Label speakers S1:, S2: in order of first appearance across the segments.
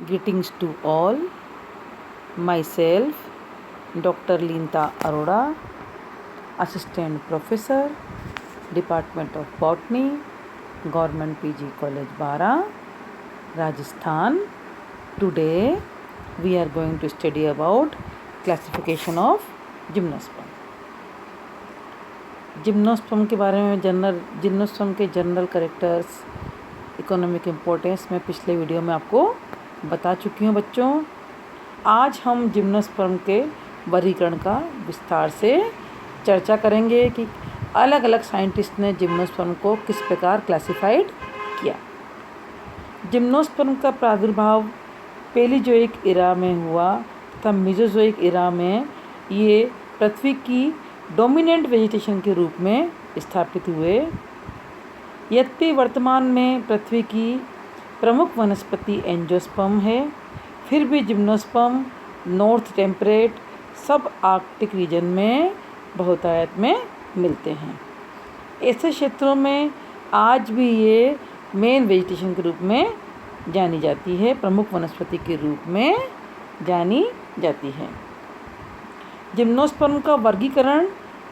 S1: Greetings to all. Myself, Dr. Linta Arora, Assistant Professor, Department of Botany, Government PG College Bara, Rajasthan. Today we are going to study about classification of gymnosperm. Gymnosperm के बारे में gymnosperm के general characters, economic importance मैं पिछले video में आपको बता चुकी हूँ बच्चों. आज हम जिम्नोस्पर्म के वर्गीकरण का विस्तार से चर्चा करेंगे कि अलग अलग साइंटिस्ट ने जिम्नोस्पर्म को किस प्रकार क्लासिफाइड किया. जिम्नोस्पर्म का प्रादुर्भाव पेलिजोइक इरा में हुआ तथा मीजोजोइक इरा में ये पृथ्वी की डोमिनेंट वेजिटेशन के रूप में स्थापित हुए. यद्यपि वर्तमान में पृथ्वी की प्रमुख वनस्पति एंजियोस्पर्म है, फिर भी जिम्नोस्पर्म नॉर्थ टेम्परेट सब आर्कटिक रीजन में बहुतायत में मिलते हैं. ऐसे क्षेत्रों में आज भी ये मेन वेजिटेशन के रूप में जानी जाती है, प्रमुख वनस्पति के रूप में जानी जाती है. जिम्नोस्पर्म का वर्गीकरण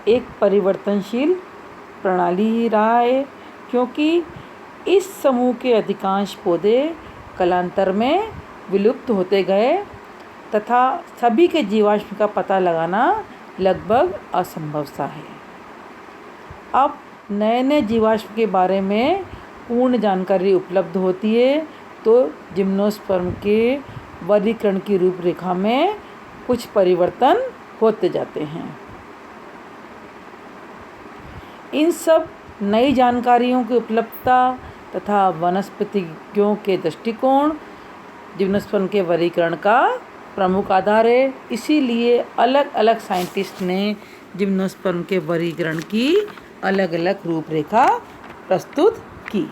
S1: एक परिवर्तनशील प्रणाली ही रहा है, क्योंकि इस समूह के अधिकांश पौधे कालांतर में विलुप्त होते गए तथा सभी के जीवाश्म का पता लगाना लगभग असंभव सा है. अब नए नए जीवाश्म के बारे में पूर्ण जानकारी उपलब्ध होती है, तो जिम्नोस्पर्म के वर्गीकरण की रूपरेखा में कुछ परिवर्तन होते जाते हैं. इन सब नई जानकारियों की उपलब्धता तथा वनस्पतिज्ञों के दृष्टिकोण जिम्नोस्पर्म के वर्गीकरण का प्रमुख आधार है. इसीलिए अलग अलग साइंटिस्ट ने जिम्नोस्पर्म के वर्गीकरण की अलग अलग रूपरेखा प्रस्तुत की.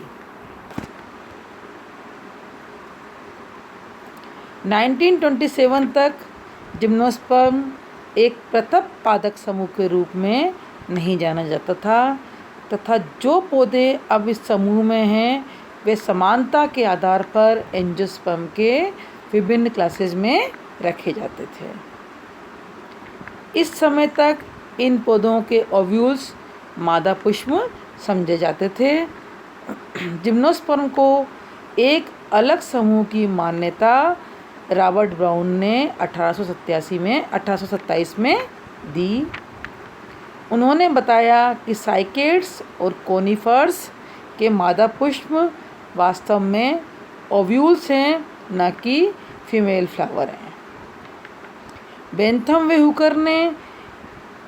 S1: 1927 तक जिम्नोस्पर्म एक पृथक पादप समूह के रूप में नहीं जाना जाता था तथा जो पौधे अब इस समूह में हैं वे समानता के आधार पर एंजियोस्पर्म के विभिन्न क्लासेस में रखे जाते थे. इस समय तक इन पौधों के ओव्यूल्स मादा पुष्प समझे जाते थे. जिम्नोस्पर्म को एक अलग समूह की मान्यता रॉबर्ट ब्राउन ने 1827 में दी. उन्होंने बताया कि साइकेड्स और कोनिफर्स के मादा पुष्प वास्तव में ओव्यूल्स हैं, न कि फीमेल फ्लावर हैं. बेंथम व हुकर ने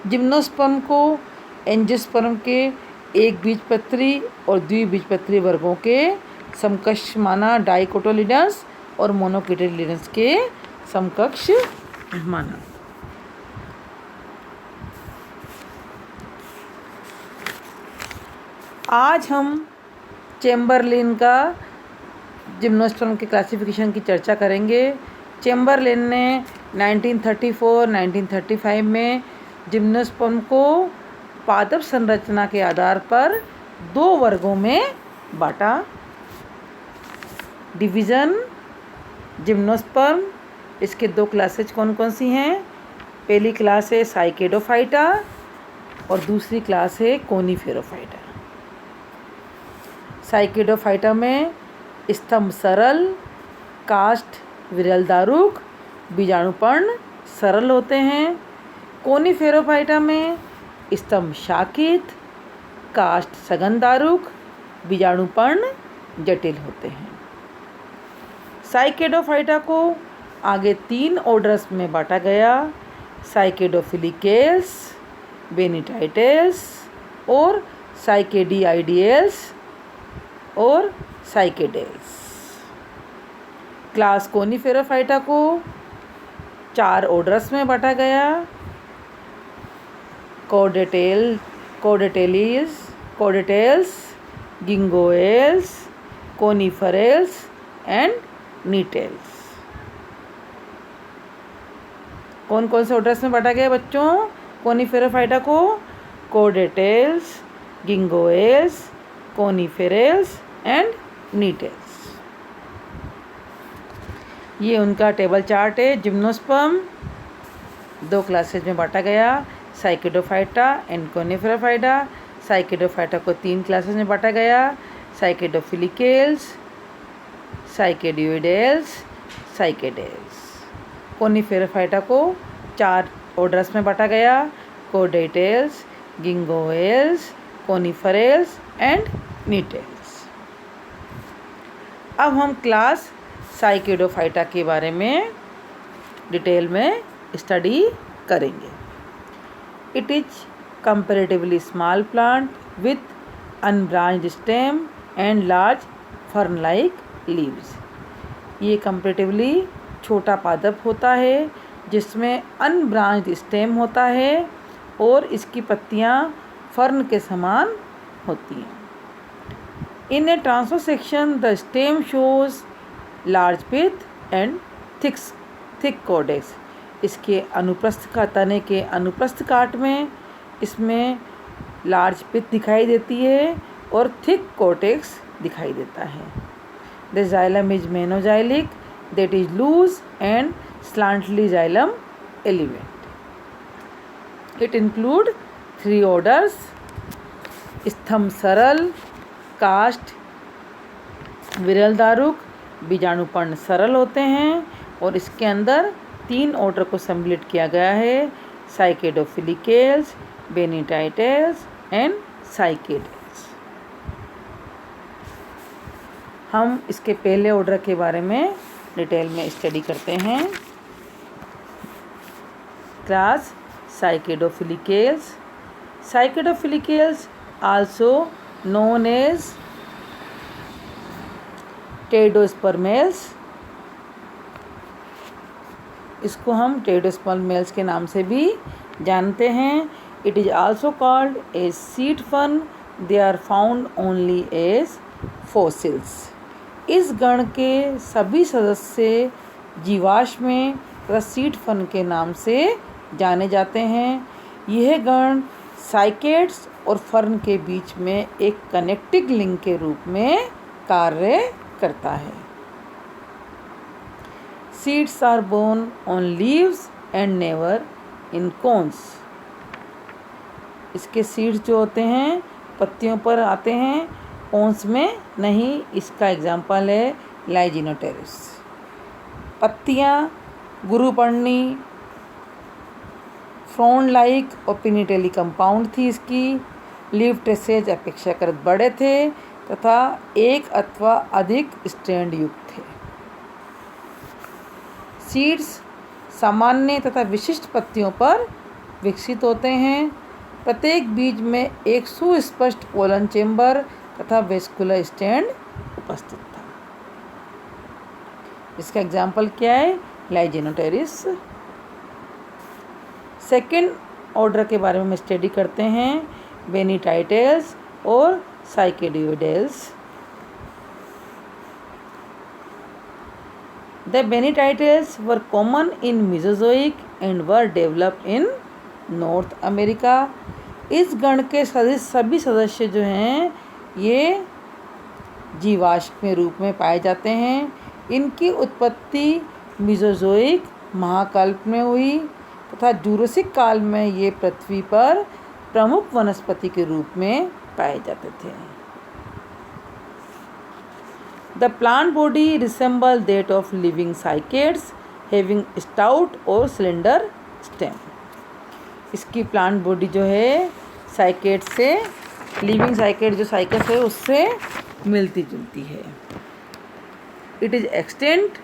S1: जिम्नोस्पर्म को एंजियोस्पर्म के एक बीजपत्री और द्विबीजपत्री वर्गों के समकक्ष माना. डाइकोटिलिडन्स और मोनोकोटिलिडन्स के समकक्ष माना. आज हम चेम्बरलेन का जिम्नोस्पर्म के क्लासिफिकेशन की चर्चा करेंगे. चेम्बरलेन ने 1934-1935 में जिम्नोस्पर्म को पादप संरचना के आधार पर दो वर्गों में बांटा. डिवीज़न जिम्नोस्पर्म, इसके दो क्लासेज कौन कौन सी हैं? पहली क्लास है साइकेडोफाइटा और दूसरी क्लास है कोनिफेरोफाइटा. साइकेडोफाइटा में स्तंभ सरल, काष्ठ विरल दारुक, बीजाणुपर्ण सरल होते हैं. कोनिफेरोफाइटा में स्तंभ शाखित, काष्ठ सघन दारुक, बीजाणुपर्ण जटिल होते हैं. साइकेडोफाइटा को आगे 3 ऑर्डर्स में बांटा गया: साइकेडोफिलिकेल्स, बेनिटाइटेल्स और साइकेडियाइडियल्स और साइकेडेल्स. क्लास कोनिफेरोफाइटा को 4 ऑर्डर्स में बांटा गया: कॉर्डेटेल्स, गिंगोएल्स, कोनिफरेल्स एंड नीटेल्स. कौन कौन से ऑर्डर्स में बांटा गया बच्चों कोनिफेरोफाइटा को? कॉर्डेटेल्स, गिंगोएल्स, कोनिफेरेल्स एंड नीटेल्स. ये उनका टेबल चार्ट है। जिम्नोस्पर्म 2 क्लासेज में बांटा गया, साइकेडोफाइटा एंड कोनिफेराफाइटा। साइकेडोफाइटा को 3 क्लासेज में बांटा गया, साइकेडोफिलिकेल्स, साइकेडियोइडेल्स, साइकेडेल्स। कोनिफेराफाइटा को 4 ऑर्डर्स में बांटा गया, कोडेटेल्स, गिंगोएल्स, कोनिफरेल्स एंड नीटेल्स। अब हम क्लास साइकेडोफाइटा के बारे में डिटेल में स्टडी करेंगे। It is comparatively small plant with unbranched stem and large fern like leaves. ये कंपैरेटिवली छोटा पादप होता है जिसमें अनब्रांच्ड स्टेम होता है और इसकी पत्तियां फर्न के समान होती हैं। In a transverse section the stem shows large pith and thick cortex. इसके अनुप्रस्थ का तने के अनुप्रस्थ काट में इसमें लार्ज पिथ दिखाई देती है और थिक कॉर्टेक्स दिखाई देता है। The xylem is manoxylic, that is loose and slantly xylem element. It include 3 orders, स्तंभ सरल, कास्ट, विरल दारुक, बीजाणुपर्ण सरल होते हैं और इसके अंदर 3 ऑर्डर को सम्मिलित किया गया है, साइकेडोफिलिकेल्स, बेनिटाइटेल्स एंड साइकेडेल्स। हम इसके पहले ऑर्डर के बारे में डिटेल में स्टडी करते हैं। Class Cycadofilicales. Cycadofilicales also known as Pteridospermales. इसको हम टेडोस्पर्मेल्स के नाम से भी जानते हैं। It is also called as seed fern, they are found only as fossils. इस गण के सभी सदस्य जीवाश्म में तथा सीड फर्न के नाम से जाने जाते हैं। यह गण साइकेड्स और फर्न के बीच में एक कनेक्टिंग लिंक के रूप में कार्य करता है। Seeds are borne on leaves and never in cones. इसके सीड्स जो होते हैं पत्तियों पर आते हैं, कोन्स में नहीं। इसका एग्जाम्पल है लाइजिनोटेरिस। पत्तियाँ गुरुपर्णी, फ्रोन लाइक और पिनिटेली कंपाउंड थी इसकी। लीफ ट्रेसेज अपेक्षाकृत बड़े थे तथा एक अथवा अधिक स्टैंड युक्त थे। सीड्स सामान्य तथा विशिष्ट पत्तियों पर विकसित होते हैं। प्रत्येक बीज में एक सुस्पष्ट पोलन चेंबर तथा वेस्कुलर स्टैंड उपस्थित था। इसका एग्जाम्पल क्या है? लाइजिनोटेरिस। सेकेंड ऑर्डर के बारे में स्टडी करते हैं, बेनिटाइटेल्स और साइकेडियोइडेल्स। The Benititles were common in Mesozoic and were developed in North America. इस गण के सभी सदस्य जो हैं ये जीवाश्म के रूप में पाए जाते हैं। इनकी उत्पत्ति मीजोजोइक महाकल्प में हुई तथा जूरासिक काल में ये पृथ्वी पर प्रमुख वनस्पति के रूप में पाए जाते थे। The plant body resembles that of living cycads having stout or slender stem. इसकी प्लांट बॉडी जो है साइकेड से, लिविंग साइकेड जो साइकस है उससे मिलती जुलती है। It is extent.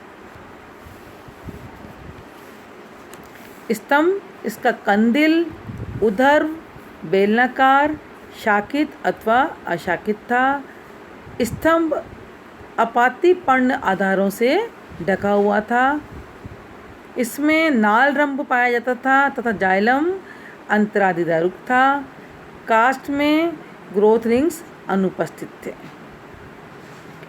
S1: स्तंभ इसका कंदिल, उधर्व, बेलनाकार, शाखित अथवा अशाखित था। स्तंभ अपातिपर्ण आधारों से ढका हुआ था। इसमें नाल रंभ पाया जाता था तथा जाइलम अंतरादिदारुक था। कास्ट में ग्रोथ रिंग्स अनुपस्थित थे।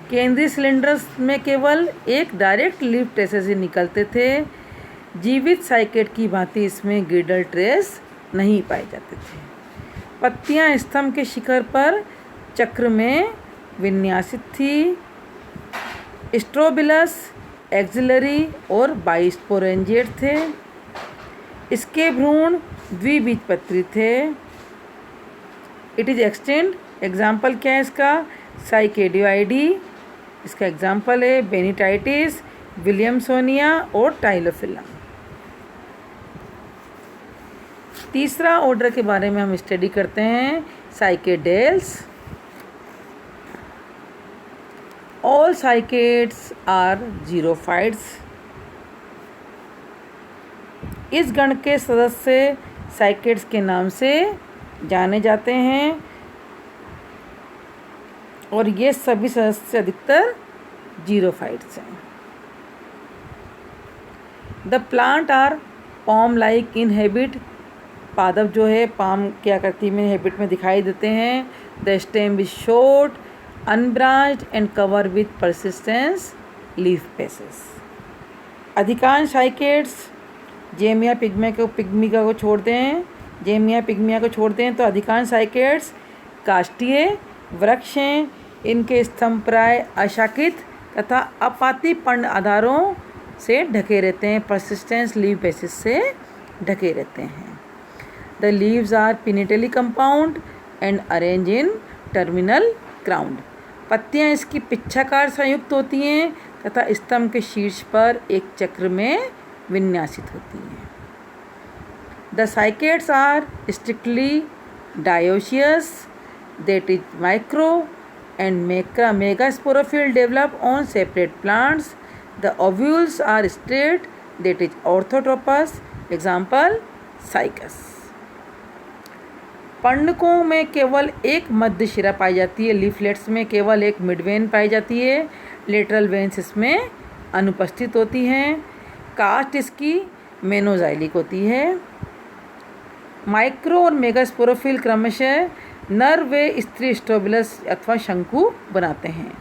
S1: केंद्रीय सिलेंडर्स में केवल एक डायरेक्ट लीफ ट्रेसेस ही निकलते थे। जीवित साइकेड की भांति इसमें गिडल ट्रेस नहीं पाए जाते थे। पत्तियां स्तंभ के शिखर पर चक्र में विन्यासित थी। स्ट्रोबिलस एक्सिलरी और बाइस्पोरेंजिएट थे। इसके भ्रूण द्विबीजपत्री थे। इट इज एक्सटेंट एग्जाम्पल क्या है इसका? साइकेडियोआइडी, इसका एग्जाम्पल है बेनिटाइटिस, विलियमसोनिया और टाइलोफिला। तीसरा ऑर्डर के बारे में हम स्टडी करते हैं, Cycadales. All cycads are xerophytes. इस गण के सदस्य साइकेड्स के नाम से जाने जाते हैं और ये सभी सदस्य अधिकतर जीरोफाइट्स हैं। The plant are palm like in habit. पादप जो है पाम की आकृति में हैबिट में दिखाई देते हैं। The stem is short, unbranched and cover with persistence leaf bases. अधिकांश साइकेड्स जेमिया पिग्मिया को छोड़ते हैं। जेमिया पिग्मिया को छोड़ते हैं तो अधिकांश साइकेड्स काष्ठीय वृक्ष हैं। इनके स्तंभ प्राय अशाखित तथा अपाती पर्ण आधारों से ढके रहते हैं, परसिस्टेंस लीव बेसिस से ढके रहते हैं। The leaves are pinnately compound and arrange in terminal crown. पत्तियां इसकी पिच्छाकार संयुक्त होती हैं तथा स्तंभ के शीर्ष पर एक चक्र में विन्यासित होती हैं। The cycads are strictly dioecious, that is micro and megasporophyll develop on separate plants. The ovules are straight, that is orthotropous. Example, Cycas. पर्णकों में केवल एक मध्य शिरा पाई जाती है। लीफलेट्स में केवल एक मिड वेन पाई जाती है। लेटरल वेन्स इसमें अनुपस्थित होती हैं। कास्ट इसकी मेनोजाइलिक होती है। माइक्रो और मेगास्पोरोफिल क्रमशः नर व स्त्री स्ट्रोबिलस अथवा शंकु बनाते हैं।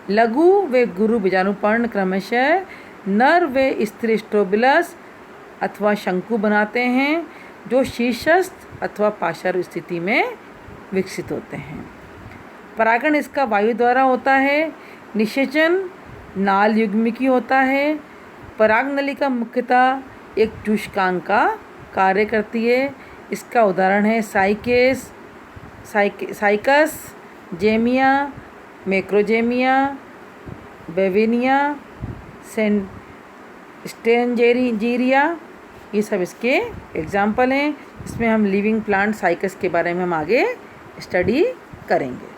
S1: लघु व गुरु बीजाणुपर्ण क्रमशः नर व स्त्री स्ट्रोबिलस अथवा शंकु बनाते हैं जो शीर्षस्थ अथवा पार्श्व स्थिति में विकसित होते हैं। परागण इसका वायु द्वारा होता है। निषेचन नाल युग्मिकी होता है। परागनलिका मुख्यतः एक चूषकांक का कार्य करती है। इसका उदाहरण है साइकस, जेमिया, मैक्रोजेमिया, बेविनिया, स्टेंजेरिया, ये सब इसके एग्जाम्पल हैं। इसमें हम लिविंग प्लांट साइकस के बारे में हम आगे स्टडी करेंगे।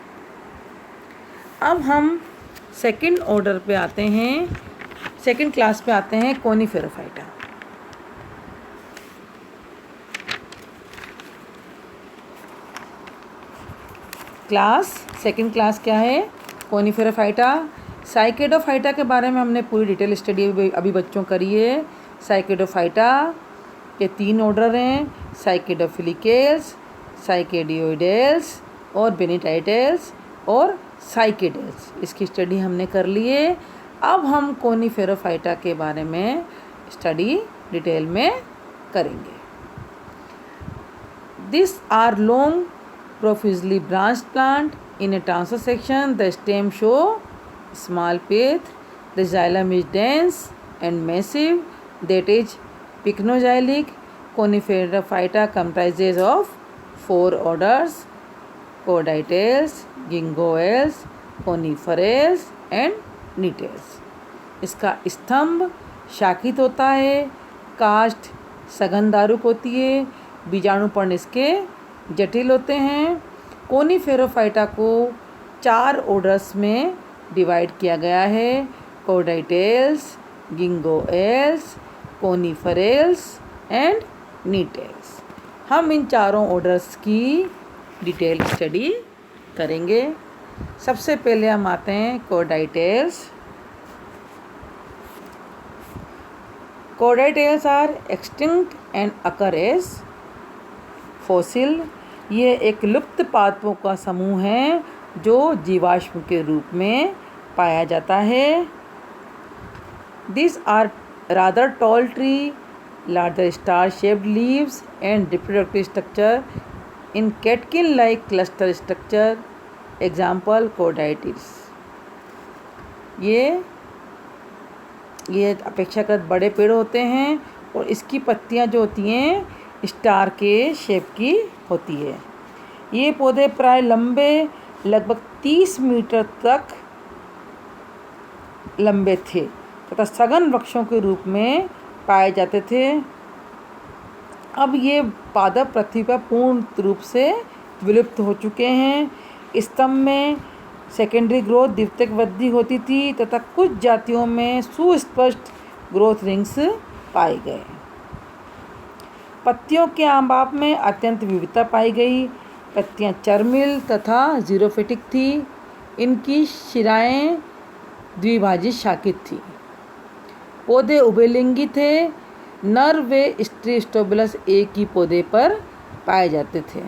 S1: अब हम सेकंड ऑर्डर पे आते हैं, सेकंड क्लास पे आते हैं, कोनिफेरोफाइटा। सेकंड क्लास क्या है? कोनिफेरोफाइटा। साइकेडोफाइटा के बारे में हमने पूरी डिटेल स्टडी अभी बच्चों करी है। साइकेडोफाइटा के 3 ऑर्डर हैं, साइकेडोफिलिकेल्स, साइकेडियोइडेल्स और बेनिटाइडेल्स और साइकेडेल्स। इसकी स्टडी हमने कर ली है। अब हम कोनिफेरोफाइटा के बारे में स्टडी डिटेल में करेंगे। This are long profusely branched plant in a transverse section. The stem show small pith. The xylem is dense and massive, that is pycnoxylic. Coniferophyta comprises of 4 orders: Chordales, Gingoales, Coniferales and Nitales. इसका स्तंभ शाखित होता है। काष्ठ सघन दारुक होती है। बीजाणुपर्ण इसके जटिल होते हैं। कोनिफेरोफाइटा को 4 ऑर्डर्स में डिवाइड किया गया है: कॉर्डाइटेल्स, गिंगोएल्स, कोनिफरेल्स एंड नीटेल्स। हम इन चारों ऑर्डर्स की डिटेल स्टडी करेंगे। सबसे पहले हम आते हैं Cordaitales. Cordaitales are extinct and occur as fossil. ये एक लुप्त पादपों का समूह है जो जीवाश्म के रूप में पाया जाता है। This are rather tall tree, larger star shaped leaves and reproductive structure in catkin like cluster structure. Example, Cordaites. ये ये अपेक्षाकृत बड़े पेड़ होते हैं और इसकी पत्तियां जो होती हैं स्टार के शेप की होती है। ये पौधे प्राय लंबे लगभग 30 मीटर तक लंबे थे तथा सघन वृक्षों के रूप में पाए जाते थे। अब ये पादप पृथ्वी पर पूर्ण रूप से विलुप्त हो चुके हैं। स्तंभ में सेकेंडरी ग्रोथ द्वितीयक वृद्धि होती थी तथा कुछ जातियों में सुस्पष्ट ग्रोथ रिंग्स पाए गए। पत्तियों के आभाव में अत्यंत विविधता पाई गई। पत्तियां चर्मिल तथा जीरोफिटिक थी। इनकी शिराएं द्विभाजित शाखित थी। पौधे उभयलिंगी थे। नर व स्त्री स्टोबुलस एक ही पौधे पर पाए जाते थे।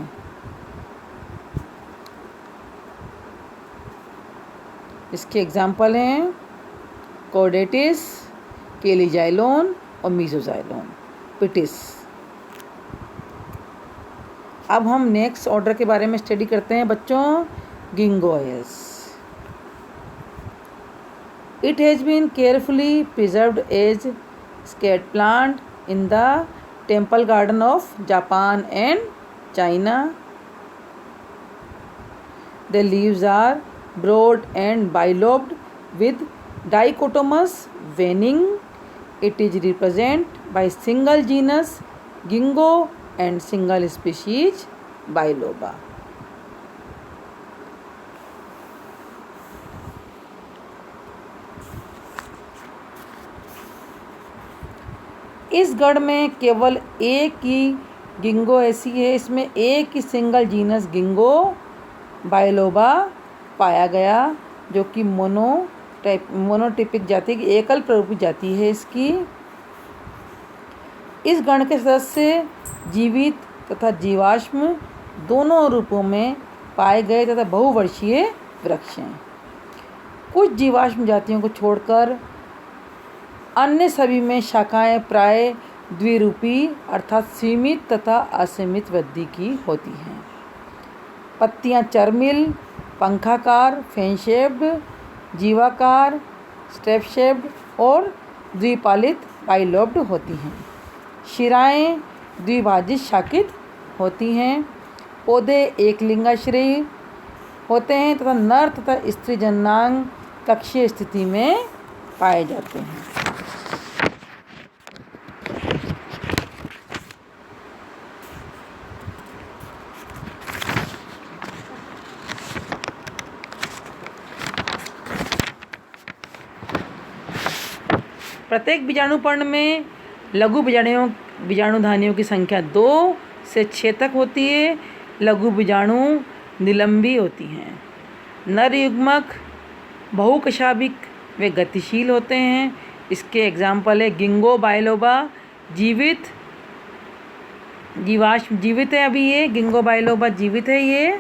S1: इसके एग्जाम्पल हैं कॉर्डेटिस, केलीजाइलोन और मीसोजाइलोन, पिटिस। अब हम नेक्स्ट ऑर्डर के बारे में स्टडी करते हैं बच्चों, गिंगोएस। It has been carefully preserved as shade plant in the temple garden of Japan and China. The leaves are broad and bilobed with dichotomous veining. It is represented by single genus Ginkgo and single species Biloba. इस गढ़ में केवल एक ही गिंगो ऐसी है, इसमें एक ही single genus गिंगो biloba पाया गया, जो कि मोनोटिपिक जाति की एकल प्ररूपी जाति है इसकी। इस गण के सदस्य जीवित तथा जीवाश्म दोनों रूपों में पाए गए तथा बहुवर्षीय वृक्ष हैं। कुछ जीवाश्म जातियों को छोड़कर अन्य सभी में शाखाएं प्राय द्विरूपी अर्थात सीमित तथा असीमित वृद्धि की होती हैं। पत्तियां चर्मिल, पंखाकार, फैन शेप्ड, जीवाकार, स्टेप शेप्ड और द्विपालित बाइलोब्ड होती हैं। शिराएं द्विभाजित शाखित होती हैं। पौधे एक लिंगाश्रयी होते हैं तथा नर तथा स्त्री जननांग कक्षीय स्थिति में पाए जाते हैं। प्रत्येक बीजाणुपर्ण में लघु बीजाणुधानियों की संख्या 2 से 6 तक होती है। लघु बीजाणु निलंबी होती हैं। नर युग्मक बहुकशाभिक वे गतिशील होते हैं। इसके एग्जाम्पल है गिंगो बाइलोबा, जीवित है अभी ये, गिंगो बाइलोबा जीवित है ये,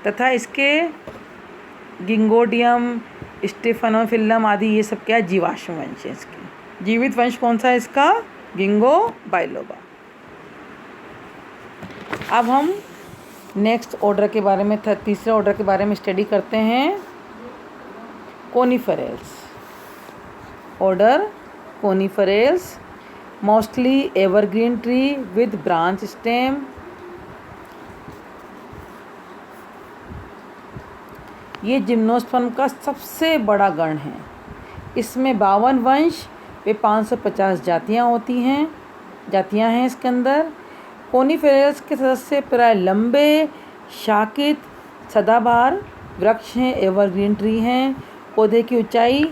S1: तथा इसके गिंगोडियम, स्टेफनोफिल्लम आदि ये सब क्या है, जीवाश्म वंश है इसके। जीवित वंश कौन सा है इसका, गिंगो बाइलोबा। अब हम नेक्स्ट ऑर्डर के बारे में तीसरे ऑर्डर के बारे में स्टडी करते हैं, Coniferales. Order Coniferales, mostly evergreen tree with branch stem. ये जिम्नोस्पर्म का सबसे बड़ा गण है। इसमें 52 वंश वे 550 जातियाँ हैं इसके अंदर। कोनिफेरस के सदस्य प्राय लंबे शाखित सदाबहार वृक्ष हैं, एवरग्रीन ट्री हैं। पौधे की ऊंचाई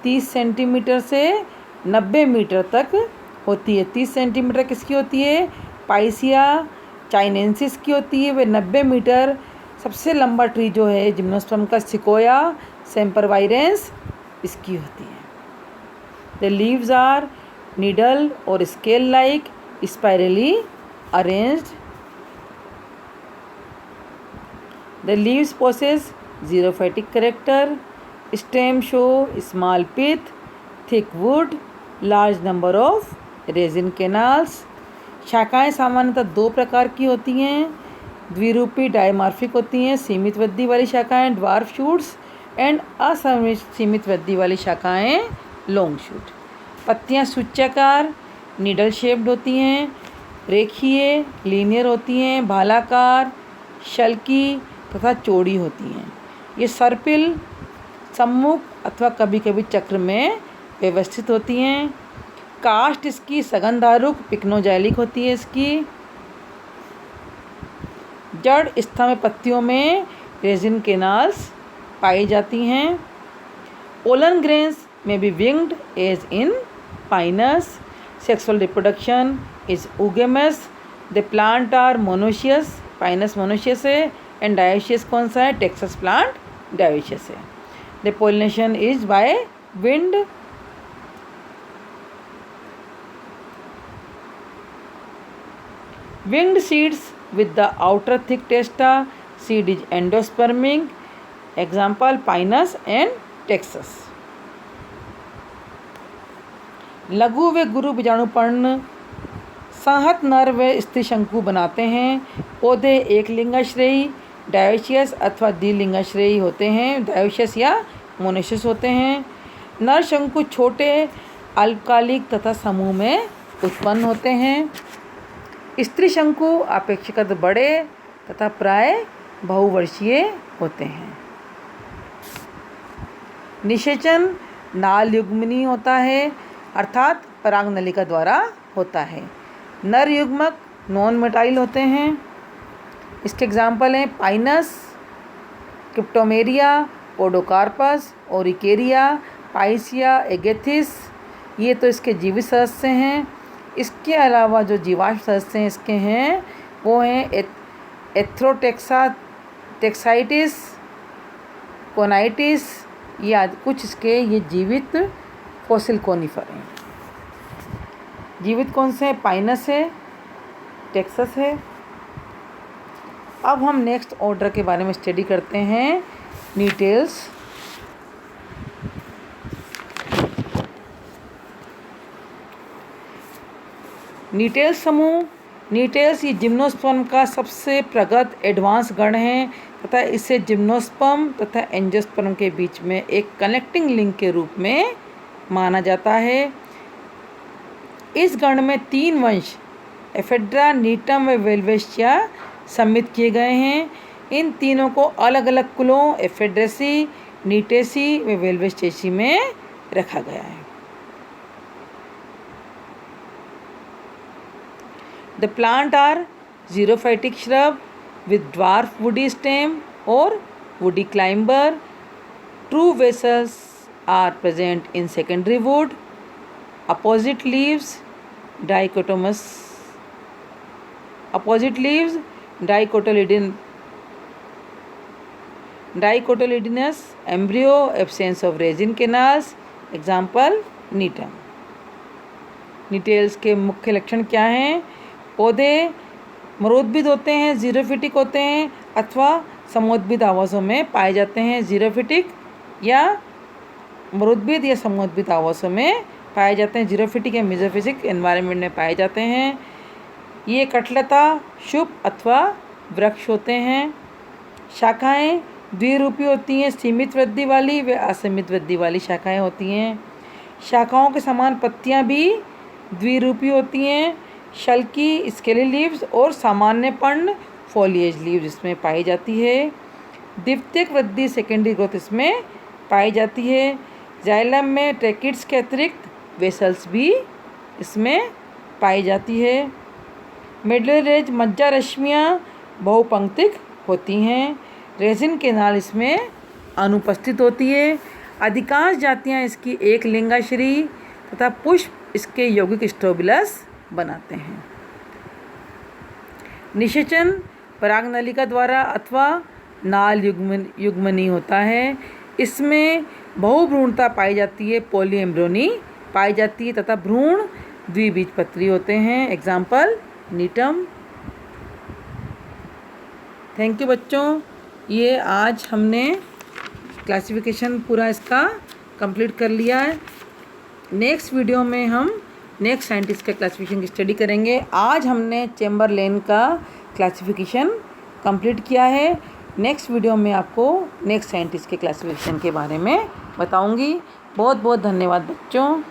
S1: 30 सेंटीमीटर से 90 मीटर तक होती है। 30 सेंटीमीटर किसकी होती है, पाइसिया चाइनेंसिस की होती है, वे 90 मीटर। सबसे लंबा ट्री जो है जिम्नोस्पर्म का सिकोया सेम्परवाइरेंस इसकी होती है। द लीव्स आर नीडल और scale like spirally arranged. The leaves possess xerophytic character. Stem show small pith, thick wood, large number of resin canals. शाखाएं सामान्यतः 2 प्रकार की होती हैं, द्विरूपी डायमार्फिक होती हैं। सीमित वृद्धि वाली शाखाएं ड्वार्फ शूट्स, एंड असीमित वृद्धि वाली शाखाएं लॉन्ग शूट। पत्तियां सूच्याकार नीडल शेप्ड होती हैं, रेखीय लीनियर होती हैं, भालाकार, शल्की तथा चौड़ी होती हैं। ये सर्पिल, सम्मुख अथवा कभी कभी चक्र में व्यवस्थित होती हैं। कास्ट इसकी सघनधारुक पिक्नोजैलिक होती है। इसकी जड़ स्तंभ पत्तियों में रेजिन केनाल्स पाई जाती हैं। पोलन ग्रेन्स में be winged as in Pinus. Sexual reproduction is oogamous. The plant are monoecious, Pinus monoecious है, एंड डायोशियस कौन सा है? टेक्सास प्लांट डायोशियस है। The pollination is by wind. Winged seeds with the outer thick testa. Seed is endospermic. Example Pinus and Texas. लघु व गुरु बीजाणुपर्ण संहत नर व स्त्री शंकु बनाते हैं। पौधे एक लिंगाश्रयी, डायोशियस अथवा द्विलिंगाश्रयी होते हैं, डायोशियस या मोनोशियस होते हैं। नर शंकु छोटे अल्पकालिक तथा समूह में उत्पन्न होते हैं। स्त्री शंकु अपेक्षाकृत बड़े तथा प्राय बहुवर्षीय होते हैं। निषेचन नाल युग्मनी होता है, अर्थात परागनलिका द्वारा होता है। नर युग्मक नॉन मोटाइल होते हैं। इसके एग्जाम्पल हैं पाइनस, क्रिप्टोमेरिया, पोडोकार्पस, ओरिकेरिया, पाइसिया, एगेथिस। ये तो इसके जीवित सदस्य हैं। इसके अलावा जो जीवाश्म सदस्य हैं इसके हैं वो हैं टेक्साइटिस, कोनाइटिस, या कुछ इसके ये जीवित फॉसिल कोनिफर हैं। जीवित कौन से हैं? पाइनस है, टेक्सास है। अब हम नेक्स्ट ऑर्डर के बारे में स्टडी करते हैं, नीटेल्स। नीटेल्स समूह। नीटेल्स ये जिम्नोस्पर्म का सबसे प्रगत एडवांस गण है तथा इसे जिम्नोस्पर्म तथा एंजियोस्पर्म के बीच में एक कनेक्टिंग लिंक के रूप में माना जाता है। इस गण में 3 वंश एफेड्रा, नीटम व वेल्वेशिया सम्मिलित किए गए हैं। इन तीनों को अलग अलग कुलों एफेड्रेसी, नीटेसी व वेल्वेशिएसी में रखा गया है। The plant are xerophytic shrub with dwarf woody stem or woody climber. True vessels are present in secondary wood. Opposite leaves dichotomous. Opposite leaves dicotyledonous embryo, absence of resin canals. Example Netum. Gnetales के मुख्य लक्षण क्या हैं? पौधे मरोद्भिद होते हैं, xerophytic होते हैं अथवा समोद्भिद आवासों में पाए जाते हैं। जीरोफिटिक या मरोद्भिद या समोद्भिद आवासों में पाए जाते हैं। जीरोफिटिक या मेसोफिजिक एनवायरनमेंट में पाए जाते हैं। ये कठलता, शुभ अथवा वृक्ष होते हैं। शाखाएं द्विरूपी होती हैं, सीमित वृद्धि वाली व असीमित वृद्धि वाली शाखाएं होती हैं। शाखाओं के समान पत्तियां भी द्विरूपी होती हैं। शल्की स्केली लीव्स और सामान्य पर्ण फॉलिएज लीव्स इसमें पाई जाती है। द्वितीयक वृद्धि सेकेंडरी ग्रोथ इसमें पाई जाती है। जाइलम में ट्रैकिड्स के अतिरिक्त वेसल्स भी इसमें पाई जाती है। मिडल रेज मज्जा रश्मियाँ बहुपंक्तिक होती हैं। रेजिन केनाल इसमें अनुपस्थित होती है। अधिकांश जातियाँ इसकी एक लिंगाश्री तथा पुष्प इसके यौगिक स्ट्रोबिलस बनाते हैं। निषेचन परागनलिका द्वारा अथवा नाल युग्मनी होता है। इसमें बहुभ्रूणता पाई जाती है, पॉलीएम्ब्रियोनी पाई जाती है तथा भ्रूण द्विबीजपत्री होते हैं। एग्जाम्पल नीटम। थैंक यू बच्चों, ये आज हमने क्लासिफिकेशन पूरा इसका कंप्लीट कर लिया है। नेक्स्ट वीडियो में हम नेक्स्ट साइंटिस्ट का क्लासिफिकेशन की स्टडी करेंगे। आज हमने चेम्बरलेन का क्लासिफिकेशन कंप्लीट किया है। नेक्स्ट वीडियो में आपको नेक्स्ट साइंटिस्ट के क्लासिफिकेशन के बारे में बताऊंगी। बहुत बहुत धन्यवाद बच्चों।